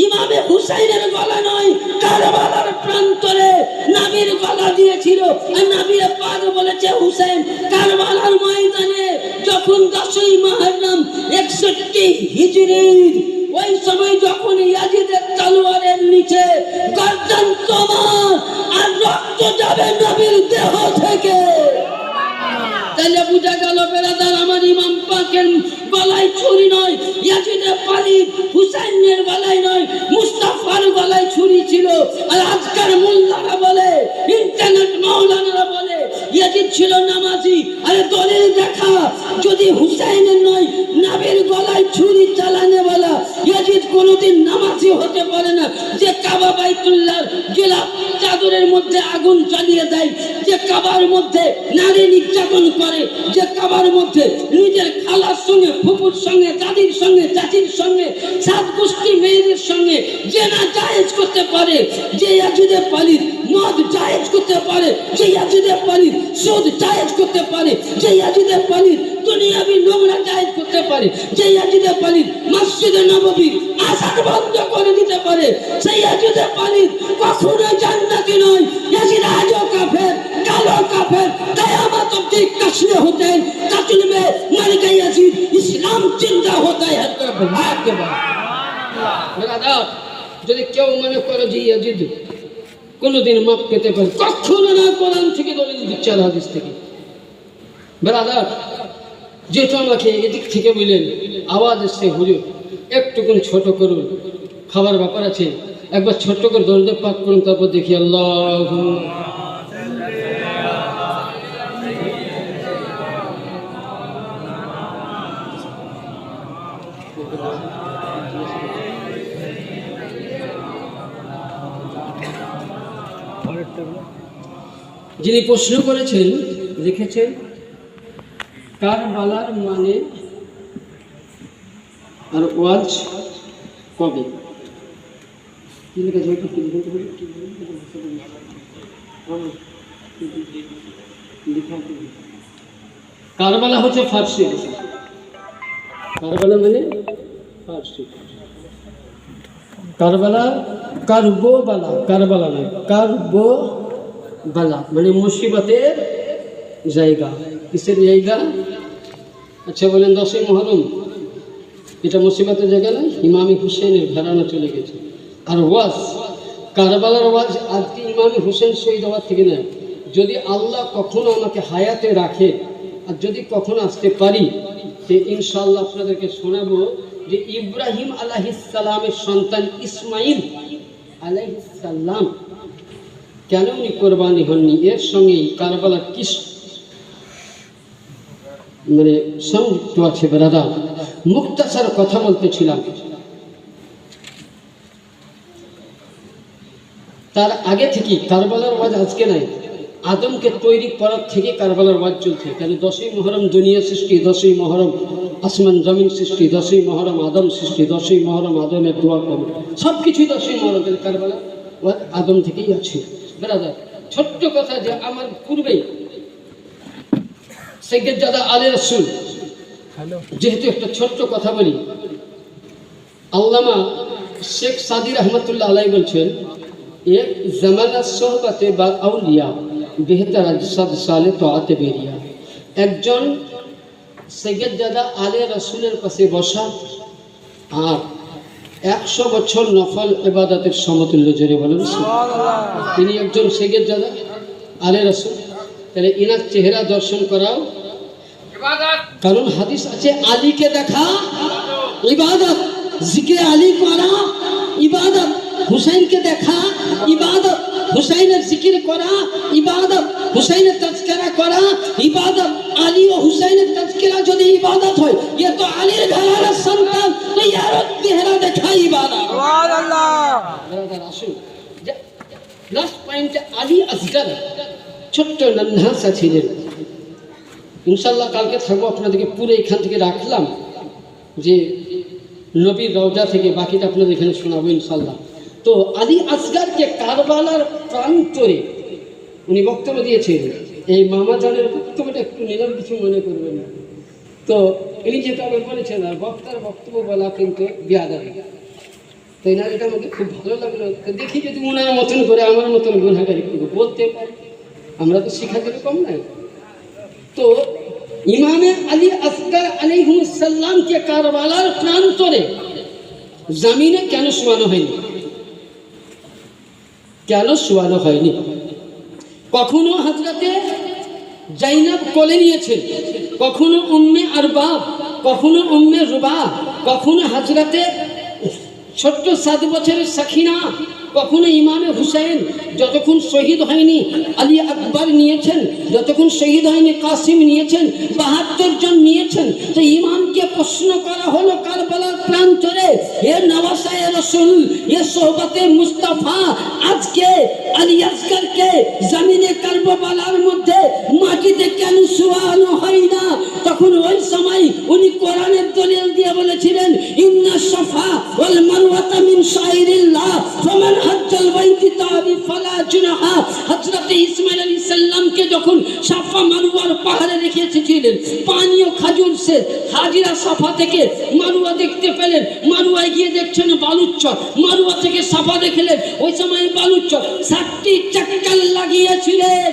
ইমামে হুসাইনের গলা নয়, কারবালার প্রান্তরে নবীর গলা দিয়েছিল। আর নবী পাক বলেছে, হুসাইন কারবালার ময়দানে যখন 10ই মুহররম 61 হিজরির ওই সময় যখন ইয়াজিদের তলোয়ারের নিচে গর্দান তোমার, আর রক্ত যাবে নবীর দেহ থেকে। তাহলে বুঝা গেল বেরাদার, আমার ইমাম পাকের গলায় ছুরি নয়, ইয়াজিদে পালিত হুসাইনের গলায় নয়, মুস্তাফার গলায় ছুরি ছিল। আর আজকাল মোল্লারা বলে, ইন্টারনেট মাওলানারা বলে ইয়াজিদ ছিল নামাজি। আরে দলিল দেখা, যদি হুসাইনের নয় নবীর গলায় ছুরি চালানে বলা, ইয়াজিদ কোনোদিন নামাজি হতে পারে না। যে কাবা বাইতুল্লাহর গিলাফ চাদরের মধ্যে আগুন জ্বালিয়ে দেয়, যে কাবার মধ্যে নারী নির্যাতন করে, যে কাবার মধ্যে নিজের খালার সঙ্গে, ফুপুর সঙ্গে, দাদির সঙ্গে, চাচির সঙ্গে, 7 গোষ্ঠী মেয়েদের সঙ্গে জেনা জায়েজ করতে পারে, যে ইয়াজিদে পালিত মদ জায়েজ করতে পারে, যে ইয়াজিদে পালিত সুদ জায়েজ করতে পারে, যে ইয়াজিদে পালিত দুনিয়াবি নোংরা জায়েজ করতে পারে, যে ইয়াজিদে পালিত মসজিদে নববীর আযান বন্ধ করে দিতে পারে, সেই ইয়াজিদে পালিত কখনো জান্নাতি নয়। ইয়াজিদ আজও কাফের, কালো কাফের, কিয়ামত অবধি কাশলে होते हैं, कत्ल में मर गए यजीद, इस्लाम जिंदा होता है हर तरफ भाग के बाद। ব্রাদার, যদি কেউ মনে করে যে ইয়াজিদ কোনোদিন মাপ পেতে পারে, কখনো না। কোরআন থেকে দলিল দিচ্ছে, আর হাদিস থেকে। ব্রাদার, যেটা আমাকে এদিক থেকে বললেন, আওয়াজ এসছে, হুজুর একটুকুন ছোট করুন, খাবার ব্যাপার আছে, একবার ছোট্ট করে দরজা পাক করুন, তারপর দেখি আল্লাহুম্মা। যিনি প্রশ্ন করেছেন লিখেছেন, কারবালার মানে আর ওয়াজ কবে? কারবালা হচ্ছে ফার্সি ভাষা। কারবালা মানে ফার্সি। কারবালা কারবোবালা, কারবালা নয়, কারবোবালা মানে মুসিবতের জায়গা। কিসের জায়গা? আচ্ছা বলেন 10ই মুহররম এটা মুসিবতের জায়গা না? ইমামে হুসেনের ঘরানা চলে গেছে। আর ওয়াজ, কারবালার ওয়াজ আজকে ইমামে হুসেন শহীদ হওয়ার থেকে নেয়। যদি আল্লাহ কখনো আমাকে হায়াতে রাখে, আর যদি কখনো আসতে পারি, তো ইনশাআল্লাহ আপনাদেরকে শোনাবো যে ইব্রাহিম আলাইহিস সালামের সন্তান ইসমাইল আলাইহিস সালাম কেন উনি কোরবানি হননি? এর সঙ্গে কারবালার কি মানে সংযুক্ত আছে ব্রাদার? মুক্তাসার কথা বলতেছিলাম। তার আগে থেকে কারবালার ওয়াজ আজকে নাই, আদমকে তৈরি করার থেকে কারবালার ওয়াজ চলছে। কেন 10ই মুহররম দুনিয়া সৃষ্টি, 10ই মুহররম আসমান জমিন সৃষ্টি, 10ই মুহররম আদম সৃষ্টি, 10ই মুহররম আদমের দোয়া কবুল, সব কিছুই 10ই মুহররম। কারবালা ওয়াজ আদম থেকেই আছে ব্রাদার। ছোট্ট কথা যে আমার পূর্বেই সৈয়দজাদা আলী রাসূল, যেহেতু একটা ছোট্ট কথা বলি, আল্লামা শেখ সাদি রহমতুল্লাহ আলাই বলছেন, এক জামানা সোহবতে বা আউলিয়া বেহতার আজসাদ সালে তোয়াতে বেরিয়া। একজন সৈয়দজাদা আলী রাসূলের পাশে বসা আর 100 বছর নফল ইবাদতের সমতুল্য। জোরে বলুন সুবহানাল্লাহ। তিনি একজন সৈয়দজাদা আলী রাসূল। তাহলে ইনার চেহারা দর্শন করাও ইবাদত। কারণ হাদিস আছে আলীকে দেখা ইবাদত, জিকিরে আলী করা ইবাদত, হুসাইনকে দেখা ইবাদত, হুসাইনের জিকির করা ইবাদত, হুসাইনের তাজকিরা করা ইবাদত। আলী ও হুসাইনের তাজকিরা যদি ইবাদত হয়, এ তো আলীর ঘরানার সন্তান, তো ইয়ার চেহারা দেখা ইবাদত। সুবহানাল্লাহ। ব্রাদার আসুন, লাস্ট পয়েন্টে আলী আসগর ছোট্ট নন্হাসা ছিলেন। ইনশাল্লাহ কালকে থাকবো, আপনাদেরকে পুরো এখান থেকে রাখলাম যে নবীর রওজা থেকে, বাকিটা আপনাদের এখানে শোনাবো ইনশাল্লাহ। তো আলী আসগরকে কারবালার প্রান্তরে উনি বক্তব্য দিয়েছেন। এই মামাজানের বক্তব্যটা একটু নিলাম, কিছু মনে করবেন না। তো ইনি যেটা আগে বলেছেন, আর বক্তার বক্তব্য বলা কিন্তু বিয়াদবি। তো এনার এটা আমাকে খুব ভালো লাগলো। তো দেখি যদি ওনার মতন করে আমার মতন গুনাহগারি করবো বলতে পারি, আমরা তো শিখাতে কম নাই। তো ইমামে আলী আসগর আলাইহিস সালামকে কারবালার প্রান্তরে জমিনে কেন শোয়ানো হয়নি? কেন শোয়ানো হয়নি? কখনো হযরতে জাইনাব কোলে নিয়েছেন, কখনো উম্মে আরবাব, কখনো উম্মে রুবা, কখনো হযরতে ছোট্ট 7 বছরের সাকিনা, কখনো ইমামে হুসাইন যতক্ষণ শহীদ হয়নি আলী আকবর নিয়েছেন, যতক্ষণ শহীদ হয়নি কাসিম নিয়েছেন, 72 জন নিয়েছেন। তো ইমামকে প্রশ্ন করা হলো কারবালার প্রান্তরে, এ নওয়াসায়ে রাসূল, এ সোহবতে মুস্তাফা, আজকে আলী আসগরকে জমিনে কারবালার মধ্যে মাটিতে কেন শোয়ানো হয় না? তখন ওই সময় উনি কোরআনের দলিল দিয়ে বলেছিলেন, ইন্না সাফা ওয়াল মারওয়াতা মিন শাইরিল্লাহ ফামান হাজ্জাল বাইতি তাবি ফালা জুনাহা। হযরতে ইসমাঈল আলাইহিস সালামকে যখন সাফা মারওয়ার পাহাড়ে রেখে এসেছিলেন, পানি ও খাজুর সে হাজিরা সাফা থেকে মারওয়া দেখতে পেলেন, মারওয়ায় গিয়ে দেখছেন বালুচর, মারওয়া থেকে সাফা দেখলেন, ওই সময় বালুচর 7টি চাক্কাল লাগিয়েছিলেন,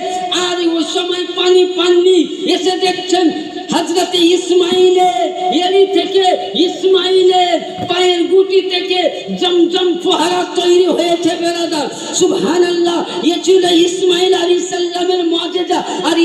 আর ওই সময় পানি পাননি। এসে দেখছেন হযরতে ইসমাঈলের এলি থেকে, ইসমাঈলের পায়ের গুটি থেকে জমজম ফোয়ারা তৈরি হয়েছে বেরাদার। সুবহানাল্লাহ। এ ছিল ইসমাঈল আলাইহিস সালামের মুআজিজা। আর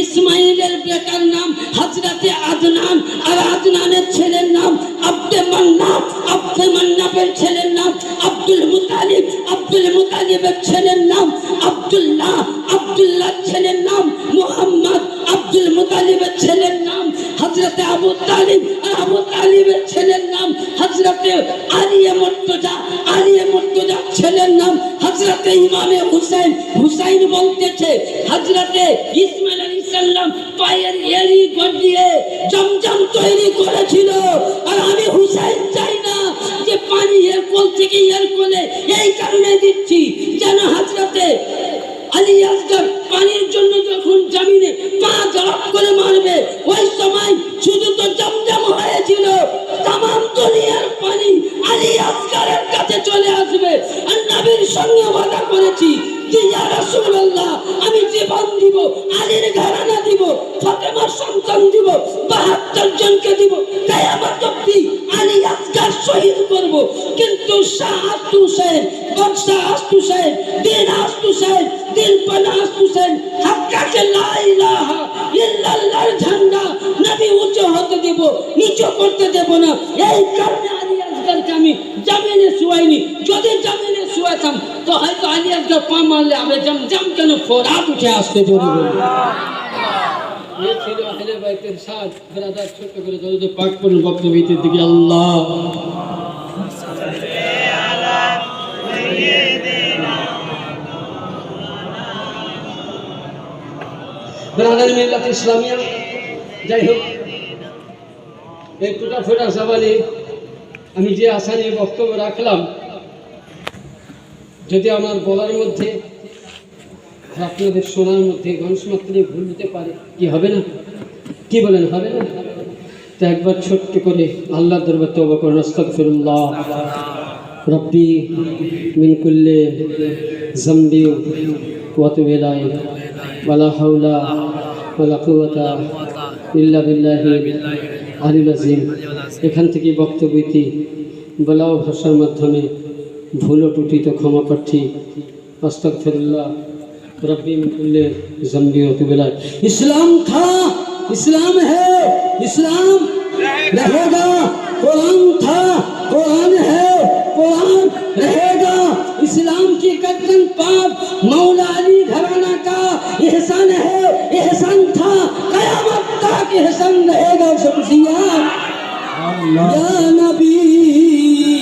ইসমাঈলের বেটার নাম হযরতে আদনান, আর আদনানের ছেলের নাম আব্দে মান্নাফ, আব্দে মান্নাফের ছেলের নাম আব্দুল মুতালিব, আব্দুল মুতালিবের ছেলের নাম আব্দুল্লাহ, আব্দুল্লাহর ছেলের নাম মুহাম্মদ, আব্দুল মুতালিবের ছেলের নাম হযরতে আবু তালিব, আর আবু তালিবের ছেলের নাম হযরতে আলী মুর্তজা, আলী মুর্তজার ছেলের নাম হযরতে ইমামে হুসাইন। হুসাইন বলতেছে হযরতে ইসমাঈল আলাইহিস সালাম পায়ের এলি গড়িয়ে জমজম তৈরি করেছিল, আর আমি হুসাইন চাই না যে পানি এর কোল থেকে এর কোলে, এই কারণে দিচ্ছি যেন হযরতে আলী আসগর পানির জন্য যখন জমিনে পা জড়প করে মারবে, ওই সময় শুধু তো জমজম হয়েছিল, তামাম দুনিয়ার পানি আলী আসগরের কাছে চলে আসবে। আর নবীর সঙ্গে ওয়াদা করেছি যে ইয়া রাসূলুল্লাহ, আমি জীবন দিব, আলীর ঘরানা দিব, ফাতেমার সন্তান দিব, 72 জনকে দিব, কিয়ামত অবধি আলী আসগর শহীদ করব। কিন্তু শাহ আস্তু হুসাইন, বংশা আস্তু হুসাইন, দিন আস্তু হুসাইন, দিল পানা আস্তু হুসাইন, হাক্কাকে লা ইলাহা ইল্লাল্লাহর ঝান্ডা নবী উঁচু হতে দেব, নিচু করতে দেব না। এই কারণে আলী আসগর তাদেরকে আমি জামিনে শুয়াইনি। যদি জামিনে শুয়াতাম তো হয়তো আলী আজকে পা মারলে আমরা জম কেন ফোরাত উঠে আসতে জোরে বলে। ये ছিল আহলে বাইতের সাথ। ব্রাদার ছোট করে দরুদ পাক পড়ুন বক্তব্যের দিকে। আল্লাহ ব্রাদার মিল্লাত ইসলামিয়া, যাই হোক এই টুটা ফোটা সবালে আমি যে আশা নিয়ে বক্তব্য রাখলাম, যদি আমার বলার মধ্যে আপনাদের শোনার মধ্যে গণসমাত্রে ভুল হতে পারে, কি হবে না? কি বলেন, হবে না? তো একবার ছোট্ট করে আল্লাহর দরবারে তওবা করুন। আস্তাগফিরুল্লাহ রব্বি মিন কুল্লি যামবি ওয়া তুবু ইলাইহি ওয়ালা হাওলা ওয়ালা কুওয়াতা ইল্লা বিল্লাহিল আলিয়্যিল আযীম। এখান থেকে বক্তব্যটি বলা ভাষার মাধ্যমে ভুল ও ত্রুটিতে ক্ষমা প্রার্থী। আস্তাগফিরুল্লাহ रब्बी मिन कुल्ली ज़ंबी व तुब इलैहि। इस्लाम था, इस्लाम है, इस्लाम रहेगा। कुरान था, कुरान है, कुरान रहेगा। इस्लाम की गर्दन पाप मौला अली घराना का एहसान है, एहसान था, कयामत तक एहसान रहेगा। शमसिया या नबी